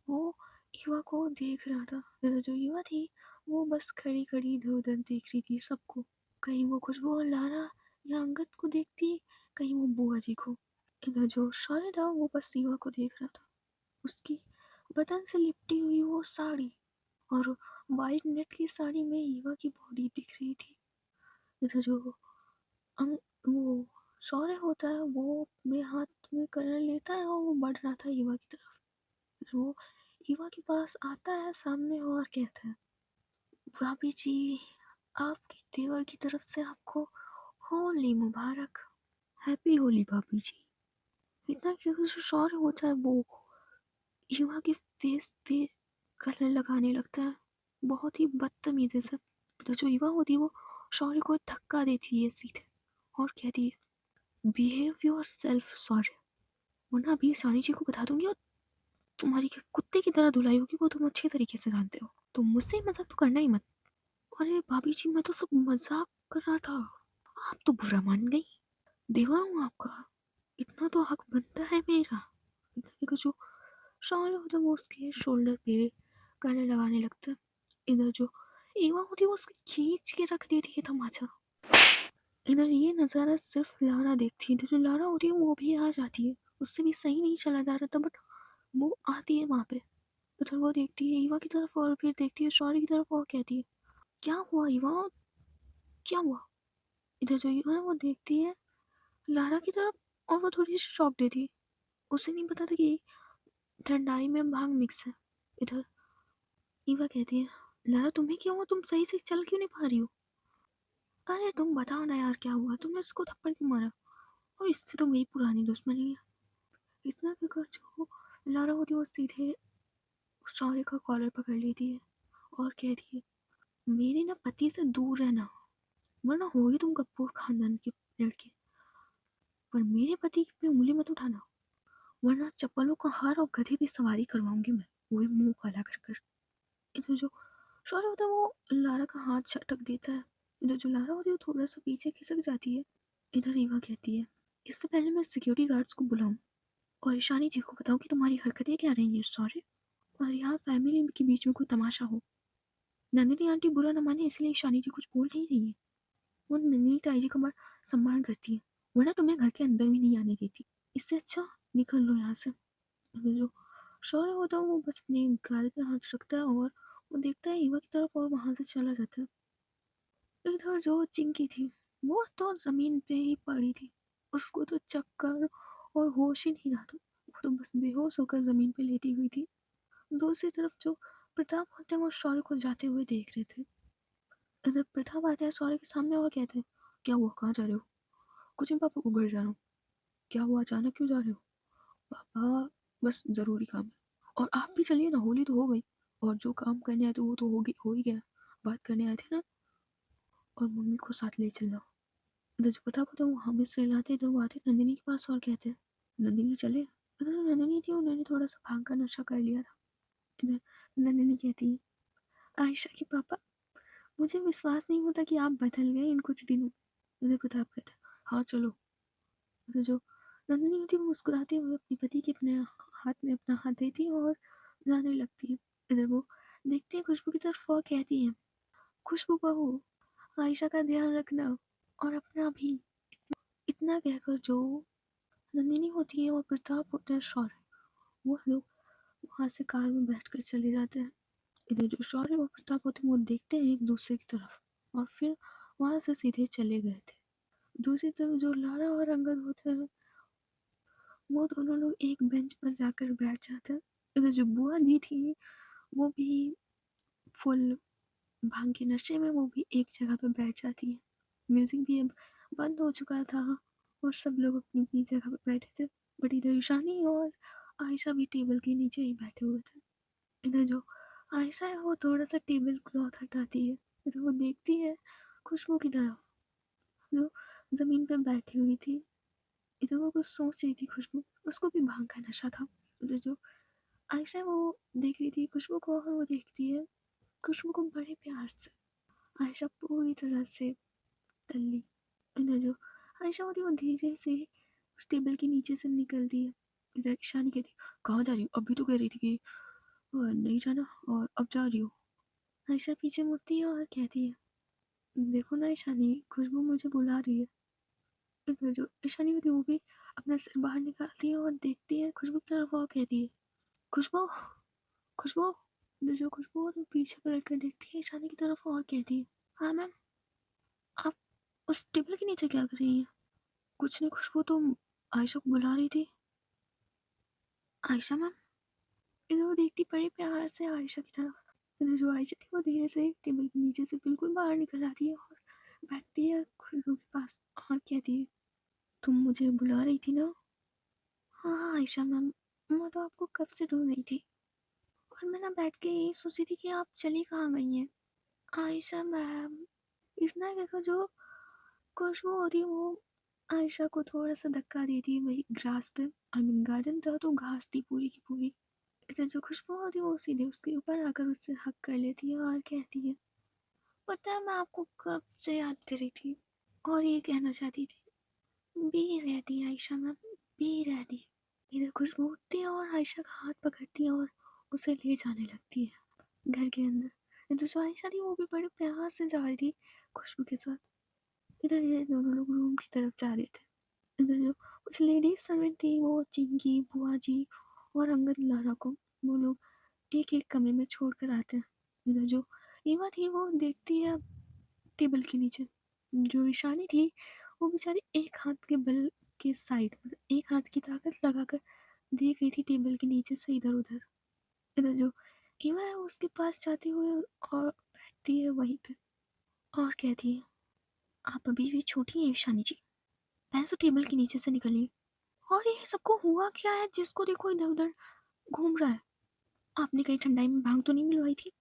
वो ईवा को देख रहा था। इधर जो ईवा थी वो बस खड़ी खड़ी इधर उधर देख रही थी सबको। कहीं वो खुशबू और लारा या अंगद को देखती, कहीं वो बुआ जी को। इधर जो शौर्य था वो बस सीमा को देख रहा था। उसकी बदन से लिपटी हुई वो साड़ी और वाइट नेट की साड़ी में ईवा की बॉडी दिख रही थी। इधर जो वो शौर्य होता है वो अपने हाथ में कलर लेता है और वो बढ़ रहा था ईवा की तरफ। फिर वो ईवा के पास आता है सामने और कहता है, भाभी जी, आपके देवर की तरफ से आपको होली मुबारक। हैप्पी होली भाभी जी। इतना कि जो शौर्य होता है वो ईवा के फेस पे कलर लगाने लगता है, बहुत ही बदतमीजी से। तो जो ईवा होती है वो शौर्य को धक्का देती है सीधे और कहती है, बिहेव योर सेल्फ शौर्य, वरना अभी सानी जी को बता दूंगी और तुम्हारी कुत्ते की तरह धुलाई होगी, वो तुम अच्छे तरीके से जानते हो, तो मुझसे मजाक तो करना ही मत। अरे भाभी जी, मैं तो सब मजाक कर रहा था, आप तो बुरा मान गई। देवर हूँ आपका, इतना तो हक बनता है मेरा। देखो जो शौर्य होता है वो उसके शोल्डर पे गले लगाने लगता है। इधर जो एवा होती है वो उसको खींच के रख देती है तमाचा। इधर ये नज़ारा सिर्फ लारा देखती है। तो जो लारा होती है वो भी आ जाती है, उससे भी सही नहीं चला जा रहा था बट वो आती है वहाँ पे। उधर वो देखती है ईवा की तरफ और फिर देखती है शौर्य की तरफ और कहती है, क्या हुआ ईवा, क्या हुआ। इधर जो ईवा है वो देखती है लारा की तरफ और वो थोड़ी सी शॉक देती है। उसे नहीं पता था कि ठंडाई में भांग मिक्स है। इधर ईवा कहती है, लारा तुम्हें क्या हुआ, तुम सही से चल क्यों नहीं पा रही हो। अरे तुम बताओ ना यार, क्या हुआ, तुमने इसको थप्पड़ क्यों मारा, और इससे तो मेरी पुरानी दुश्मनी है। इतना कहकर जो लारा होती है वो सीधे शौर्य का कॉलर पकड़ लेती है और कहती है, मेरे ना पति से दूर रहना, वरना होगी तुम कपूर खानदान के लड़के, पर मेरे पति पे उंगली मत उठाना, वरना चप्पलों का हार और गधे पे सवारी करवाऊंगी मैं, वो भी मुंह काला कर कर। इधर जो शौर्य होता है वो लारा का हाथ झटक देता है। इधर जो लारा होती है वो थोड़ा सा पीछे खिसक जाती है। इधर रीवा कहती है, इससे पहले मैं सिक्योरिटी गार्ड्स को बुलाऊं और ईशानी जी को बताऊं कि तुम्हारी हरकतें क्या रही हैं सॉरी, और यहाँ फैमिली के बीच में कोई तमाशा हो। नंदिनी आंटी बुरा न माने इसलिए ईशानी जी कुछ बोल नहीं रही है, वो नंदिनी ताई जी का बड़ा सम्मान करती है, वरना तुम्हें घर के अंदर भी नहीं आने देती। इससे अच्छा निकल लो यहाँ से। जो शौर्य होता है वो बस अपने गाल पे हाथ रखता है और वो देखता है ईवा की तरफ और वहां से चला जाता है। इधर जो चिंकी थी वो तो जमीन पे ही पड़ी थी, उसको तो चक्कर और होश ही नहीं रहा था, वो तो बस बेहोश होकर जमीन पे लेटी हुई थी। दूसरी तरफ जो प्रताप होते हैं वो शौर्य को जाते हुए देख रहे थे। इधर प्रताप आते हैं शौर्य के सामने और कहते हैं, क्या हुआ, कहाँ जा रहे हो। कुछ नहीं पापा, को घर जा रहा हूँ। क्या हुआ, अचानक क्यों जा रहे हो। पापा, बस जरूरी काम है, और आप भी चलिए ना, होली तो हो गई, और जो काम करने आए थे वो तो हो ही गया, बात करने आए थे ना, और मम्मी को साथ ले चलना। इधर जो प्रताप होता है वो हमें से लाते, इधर वो आते नंदिनी के पास और कहते हैं, नंदिनी चले। इधर जो नंदिनी थी उन्होंने थोड़ा सा भांग का नशा कर लिया था। इधर नंदिनी कहती है, आयशा के पापा, मुझे विश्वास नहीं होता कि आप बदल गए इन कुछ दिनों। इधर प्रताप कहता है, हाँ चलो। इधर जो नंदिनी होती है वो मुस्कुराती हुए अपने पति के अपने हाथ में अपना हाथ देती है और जाने लगती है। इधर वो देखती है खुशबू की तरफ और कहती है, खुशबू बहू, आयशा का ध्यान रखना और अपना भी। इतना कहकर जो नंदिनी होती है और प्रताप होता है शौर्य, वो लोग वहां से कार में बैठकर चले जाते हैं। इधर जो शौर्य और प्रताप होते हैं वो देखते हैं एक दूसरे की तरफ और फिर वहां से सीधे चले गए थे। दूसरी तरफ जो लारा और अंगद होते हैं वो दोनों लोग एक बेंच पर जाकर बैठ जाते हैं। इधर जो बुआ जी थी वो भी फुल भांग के नशे में वो भी एक जगह पर बैठ जाती है। म्यूजिक भी अब बंद हो चुका था और सब लोग अपनी अपनी जगह पर बैठे थे, बट इधर ईशानी और आयशा भी टेबल के नीचे ही बैठे हुए थे। इधर जो आयशा है वो थोड़ा सा टेबल क्लॉथ हटाती है। इधर वो देखती है खुशबू की तरफ जो जमीन पे बैठी हुई थी। इधर वो कुछ सोच रही थी खुशबू, उसको भी भांग का नशा था। उधर जो आयशा वो देख रही थी खुशबू को और वो देखती है खुशबू को बड़े प्यार से। आयशा पूरी तरह से टल्ली। इधर जो आयशा होती है वो धीरे से उस टेबल के नीचे से निकलती है। इधर ईशानी कहती, कहाँ जा रही हो, अभी तो कह रही थी कि नहीं जाना और अब जा रही हो। आयशा पीछे मुड़ती है और कहती है, देखो ना ईशानी, खुशबू मुझे बुला रही है। इधर जो ईशानी होती है वो भी अपना सिर बाहर निकालती है और देखती है खुशबू की तरफ और कहती है, खुशबू, खुशबू। इधर जो खुशबू होती है पीछे पलट कर देखती है ईशानी की तरफ और कहती है, हाँ मैम, आप उस टेबल के नीचे क्या कर रही हैं? कुछ नहीं खुशबू, तुम आयशा को बुला रही थी। आयशा मैम। इधर वो देखती बड़े प्यार से आयशा की तरफ। इधर जो आयशा थी वो धीरे से टेबल के नीचे से बिल्कुल बाहर निकल आती है और बैठती है खुशबू के पास और कहती है, तुम मुझे बुला रही थी ना? हाँ हाँ आयशा मैम, मैं तो आपको कब से ढूंढ रही थी और मैं ना बैठ के यही सोची थी कि आप चली कहाँ गई हैं। आयशा मैम, इतना देखो जो खुशबू होती वो आयशा को थोड़ा सा धक्का देती है वही ग्रास पे। आई मीन गार्डन था तो घास थी पूरी की पूरी। इधर जो खुशबू होती है वो सीधे उसके ऊपर आकर उससे हक कर लेती है और कहती है, पता है मैं आपको कब से याद कर रही थी और ये कहना चाहती थी, be ready Ayesha ma'am, be ready. इधर खुशबू उठती है और आयशा का हाथ पकड़ती है और उसे ले जाने लगती है घर के अंदर। इधर जो आयशा थी वो भी बड़े प्यार से जा रही थी खुशबू के साथ। इधर ये दोनों लोग रूम की तरफ जा रहे थे। इधर जो कुछ लेडीज सर्वेंट थी वो चिंकी, बुआ जी और अंगद लारा को वो लोग एक एक कमरे में छोड़ कर आते हैं। इधर जो ईवा थी वो देखती है टेबल के नीचे। जो ईशानी थी वो बेचारी एक हाथ के बल के साइड मतलब एक हाथ की ताकत लगाकर देख रही थी टेबल के नीचे से इधर उधर। इधर जो ईवा है उसके पास जाती हुई और बैठती है वहीं पे और कहती है, आप अभी भी छोटी हैं ईशानी जी, पहले तो टेबल के नीचे से निकलिए। और ये सबको हुआ क्या है, जिसको देखो इधर उधर घूम रहा है? आपने कहीं ठंडाई में भांग तो नहीं मिलवाई थी?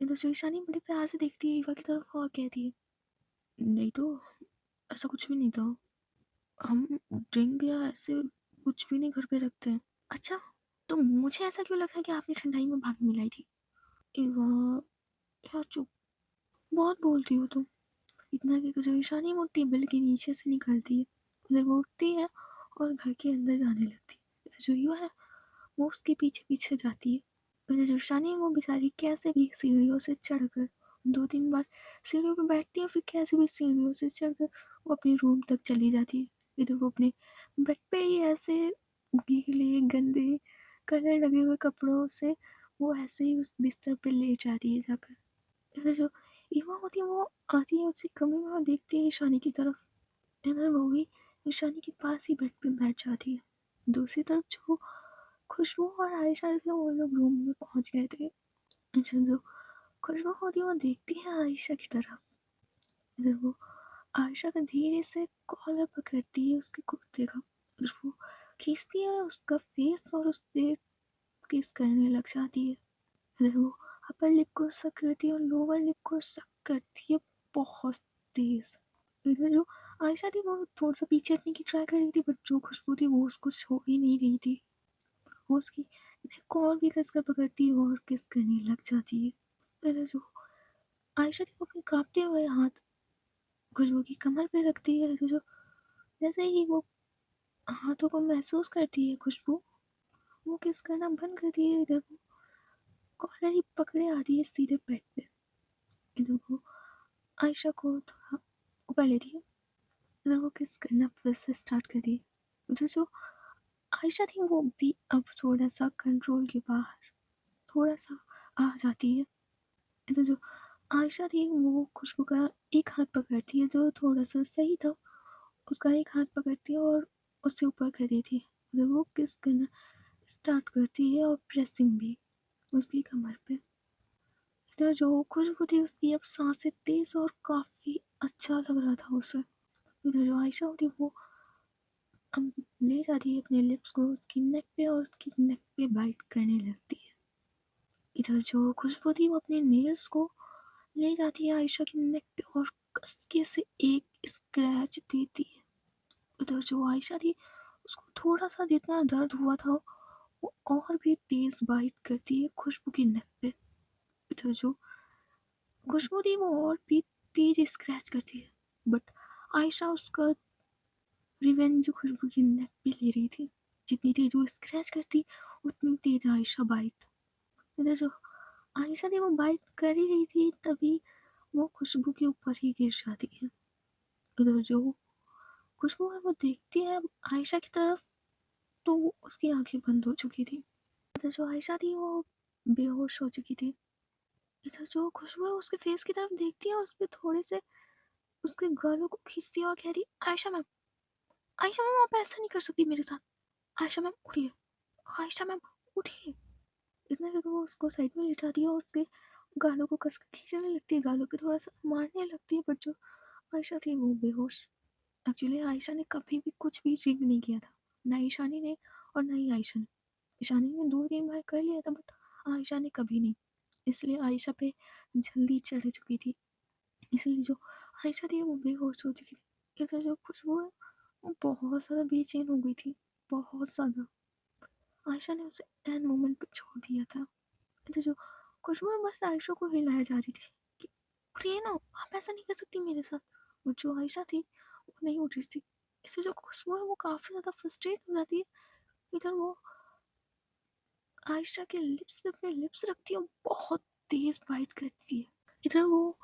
इधर से ईशानी बड़े प्यार से देखती है ईवा की तरफ और कहती है, नहीं तो, ऐसा कुछ भी नहीं था, हम ड्रिंक या ऐसे कुछ भी नहीं घर पे रखते हैं। अच्छा, तो मुझे ऐसा क्यों लग रहा है कि आपने ठंडाई में भांग मिलाई थी? ईवा, यार चुप, बहुत बोलती हो तुम। इतना कि जो ईशानी वो टेबल के नीचे से निकलती है। उधर वो उठती है और घर के अंदर जाने लगती है। इधर जो युवा है वो उसके पीछे पीछे जाती है। उधर जो ईशानी है वो बेचारी कैसे भी सीढ़ियों से चढ़कर 2-3 बार सीढ़ियों पर बैठती है, फिर कैसे भी सीढ़ियों से चढ़कर वो अपने रूम तक चली जाती है। इधर वो अपने बेड पे ही ऐसे गीले गंदे कलर लगे हुए कपड़ों से वो ऐसे ही उस बिस्तर पे लेट जाती है जाकर। इधर जो ईवा होती है वो आती है उसी कमरे में और देखती है ईशानी की तरफ। इधर वो भी ईशानी के पास ही बेड पे बैठ जाती है। दूसरी तरफ जो खुशबू और आयशा से वो लोग रूम में पहुंच गए थे। अच्छा, जो खुशबू होती है वो देखती है आयशा की तरफ। इधर वो आयशा का धीरे से कॉलर पकड़ती है उसके कुर्ते का। इधर वो खींचती है उसका फेस और उस पर किस करने लग जाती है। इधर वो अपर लिप को सक करती है और लोअर लिप को सक करती है बहुत तेज। इधर जो आयशा थी वो थोड़ा सा पीछे हटने की ट्राई कर रही थी बट जो खुशबू थी वो उसको छोड़ ही नहीं रही थी। वो उसकी नेक को और भी कस कर पकड़ती है और किस करने लग जाती है। इधर जो आयशा थी वो अपने कांपते हुए हाथ खुशबू की कमर पे रखती है। तो जो जैसे ही वो हाथों को महसूस करती है खुशबू, वो किस करना बंद करती है। इधर वो कॉलर ही पकड़े आती है सीधे बेड पे। इधर वो आयशा को थोड़ा ऊपर लेती है। इधर वो किस करना फिर से स्टार्ट कर दी। उधर जो आयशा थी वो भी अब थोड़ा सा कंट्रोल के बाहर थोड़ा सा आ जाती है। इधर जो आयशा थी वो खुशबू का एक हाथ पकड़ती है जो थोड़ा सा सही था, उसका एक हाथ पकड़ती है और उससे ऊपर कर देती है। इधर वो किस करना स्टार्ट करती है और प्रेसिंग भी उसकी कमर पे। इधर जो खुशबू थी उसकी अब सांसें तेज और काफ़ी अच्छा लग रहा था उसे। इधर जो आयशा होती वो अब ले जाती है अपने लिप्स को उसकी नेक पे और उसकी नेक पे बाइट करने लगती है। इधर जो खुशबू थी वो अपने नेल्स को ले जाती है आयशा की नेक पे और कसके से एक स्क्रैच देती है। उधर जो आयशा थी उसको थोड़ा सा जितना दर्द हुआ था वो और भी तेज बाइट करती है खुशबू की नेक पे। इधर जो खुशबू थी वो और भी तेज स्क्रैच करती है बट आयशा उसका रिवेंज खुशबू की नेक पे ले रही थी। जितनी तेज वो स्क्रैच करती उतनी तेज आयशा बाइट। इधर जो आयशा थी वो बाइट कर ही रही थी तभी वो खुशबू के ऊपर ही गिर जाती है। इधर जो खुशबू है वो देखती है आयशा की तरफ, तो उसकी आंखें बंद हो चुकी थी। इधर जो आयशा थी वो बेहोश हो चुकी थी। इधर जो खुशबू है उसके फेस की तरफ देखती है और उस पर थोड़े से उसके गालों को खींचती है और कहती, आयशा मैम आप ऐसा नहीं कर सकती मेरे साथ। आयशा मैम उठिए, आयशा मैम उठिए। इतना कि वो उसको साइड में लिटाती है और उसके गालों को कस के खींचने लगती है, गालों पे थोड़ा सा मारने लगती है। बट जो आयशा थी वो बेहोश। एक्चुअली आयशा ने कभी भी कुछ भी ड्रिंक नहीं किया था, ना ईशानी ने और ना ही आयशा ने। ईशानी ने 2-3 बार कर लिया था बट आयशा ने कभी नहीं, इसलिए आयशा पे जल्दी चढ़ चुकी थी। इसलिए जो आयशा थी वो बेहोश हो चुकी थी। इधर जो खुशबू है वो बहुत ज़्यादा बेचैन हो गई थी, बहुत ज़्यादा। आयशा ने उसे एन मोमेंट पे छोड़ दिया था। इधर जो खुशबू है बस आयशा को हिलाया जा रही थी कि उठिए ना, आप ऐसा नहीं कर सकती मेरे साथ। और जो आयशा थी वो नहीं उठ रही थी। इससे जो खुशबू है वो काफ़ी ज़्यादा फ्रस्ट्रेट हो जाती है। इधर वो आयशा के लिप्स पे अपने लिप्स रखती है और बहुत तेज बाइट करती है। इधर वो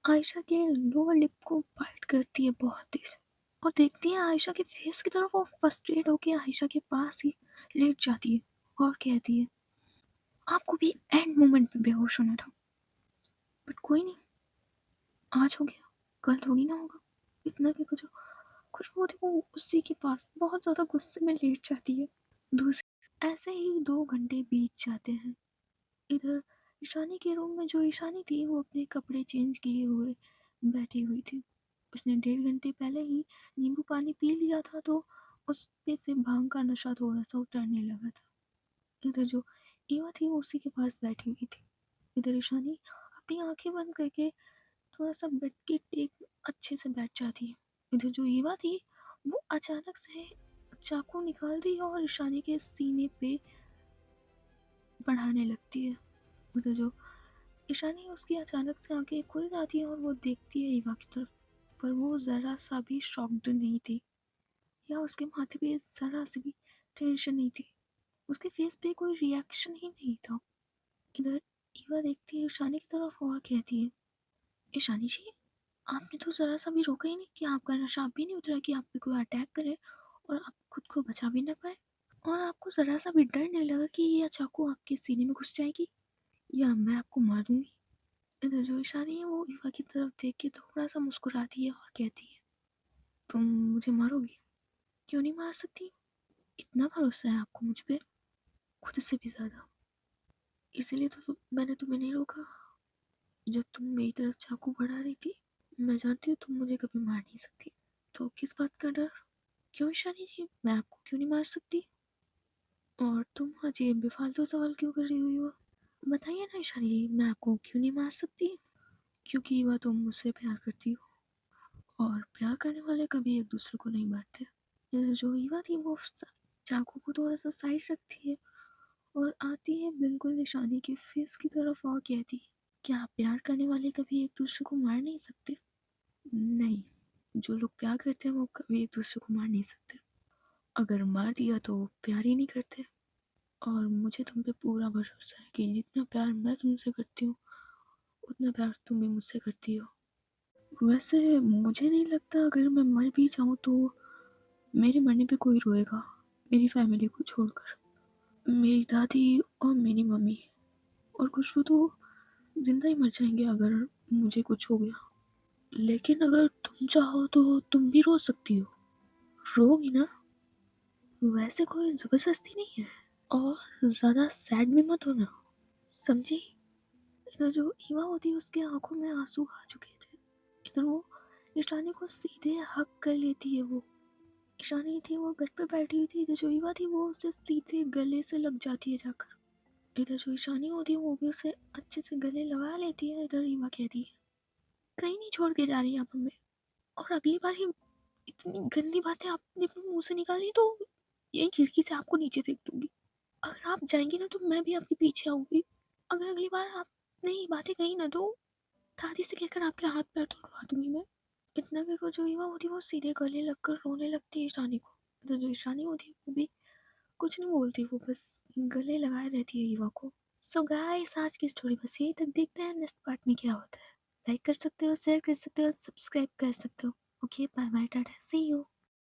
आयशा के लोअर लिप को बाइट करती है बहुत तेज, और देखती है आयशा के फेस की तरफ। वो फ्रस्ट्रेट होकर आयशा के पास ही लेट जाती है और कहती है, आपको भी एंड मोमेंट पे बेहोश होना था, बट कोई नहीं, आज हो गया, कल थोड़ी ना होगा। इतना कि कुछ खुशबू थी वो उसी के पास बहुत ज़्यादा गुस्से में लेट जाती है। दूसरे ऐसे ही 2 घंटे बीत जाते हैं। इधर ईशानी के रूम में जो ईशानी थी वो अपने कपड़े चेंज किए हुए बैठी हुई थी। उसने 1.5 घंटे पहले ही नींबू पानी पी लिया था, तो उस पे से भांग का नशा थोड़ा सा उतरने लगा था। इधर जो ईवा थी वो उसी के पास बैठी हुई थी। इधर ईशानी अपनी आंखें बंद करके थोड़ा सा बेड के टेक अच्छे से बैठ जाती है। इधर जो ईवा थी वो अचानक से चाकू निकालती है और ईशानी के सीने पे बढ़ाने लगती है। उधर जो ईशानी उसकी अचानक से आंखें खुल जाती हैं और वो देखती है ईवा की तरफ, पर वो ज़रा सा भी शॉक्ड नहीं थी या उसके माथे पे ज़रा सी भी टेंशन नहीं थी। उसके फेस पे कोई रिएक्शन ही नहीं था। इधर ईवा देखती है ईशानी की तरफ और कहती है, ईशानी जी, आपने तो ज़रा सा भी रोका ही नहीं कि आपका नशा आप भी नहीं उतरा कि आप पे कोई अटैक करे और आप खुद को बचा भी ना पाए। और आपको ज़रा सा भी डर नहीं लगा कि ये चाकू आपके सीने में घुस जाएगी या मैं आपको मार दूंगी। इधर जो ईशानी है वो ईवा की तरफ देख के थोड़ा सा मुस्कुराती है और कहती है, तुम मुझे मारोगी? क्यों नहीं मार सकती, इतना भरोसा है आपको मुझ पे, खुद से भी ज़्यादा। इसीलिए तो मैंने तुम्हें नहीं रोका जब तुम मेरी तरफ चाकू बढ़ा रही थी। मैं जानती हूँ तुम मुझे कभी मार नहीं सकती, तो किस बात का डर? क्यों ईशानी जी, मैं आपको क्यों नहीं मार सकती? और तुम आज ये बेफालतू सवाल क्यों कर रही हुई हो? बताइए ना ईशानी जी, मैं आपको क्यों नहीं मार सकती? क्योंकि वह तुम मुझसे प्यार करती हो, और प्यार करने वाले कभी एक दूसरे को नहीं मारते। जो ईवा थी वो चाकू को थोड़ा सा साइड रखती है और आती है बिल्कुल ईशानी के फेस की तरफ और कहती है, क्या प्यार करने वाले कभी एक दूसरे को मार नहीं सकते? नहीं, जो लोग प्यार करते हैं वो कभी एक दूसरे को मार नहीं सकते। अगर मार दिया तो प्यार ही नहीं करते। और मुझे तुम पे पूरा भरोसा है कि जितना प्यार मैं तुमसे करती हूँ उतना प्यार तुम भी मुझसे करती हो। वैसे मुझे नहीं लगता अगर मैं मर भी जाऊँ तो मेरे मरने पे कोई रोएगा, मेरी फैमिली को छोड़कर। मेरी दादी और मेरी मम्मी और खुशबू तो जिंदा ही मर जाएंगे अगर मुझे कुछ हो गया। लेकिन अगर तुम चाहो तो तुम भी रो सकती हो। रोगी ना? वैसे कोई जबरदस्ती नहीं है। और ज़्यादा सैड भी मत होना, समझी? इधर जो ईवा होती है उसके आंखों में आंसू आ चुके थे। इधर वो ईशानी को सीधे हक कर लेती है। वो ईशानी थी वो बेड पे बैठी हुई थी। इधर जो ईवा थी वो उसे सीधे गले से लग जाती है जाकर। इधर जो ईशानी होती है वो भी उसे अच्छे से गले लगा लेती है। इधर ईवा कहती है, कहीं नहीं छोड़ के जा रही आप हमें, और अगली बार ही इतनी गंदी बातें आपने अपने मुंह से निकाली तो यही खिड़की से आपको नीचे फेंक दूंगी। अगर आप जाएंगी ना तो मैं भी आपके पीछे आऊंगी। अगर अगली बार आपने ये बातें कही ना तो दादी से कहकर आपके हाथ पैर तोड़वा दूंगी मैं। इतना कहकर जो ईवा होती है वो सीधे गले लगकर रोने लगती है ईशानी को। तो जो ईशानी होती है वो भी कुछ नहीं बोलती, वो बस गले लगाए रहती है ईवा को। सो गाइस, आज की स्टोरी बस यही तक। देखते हैं नेक्स्ट पार्ट में क्या होता है। लाइक कर सकते हो, शेयर कर सकते हो, सब्सक्राइब कर सकते हो। Okay, bye bye, tata, see you.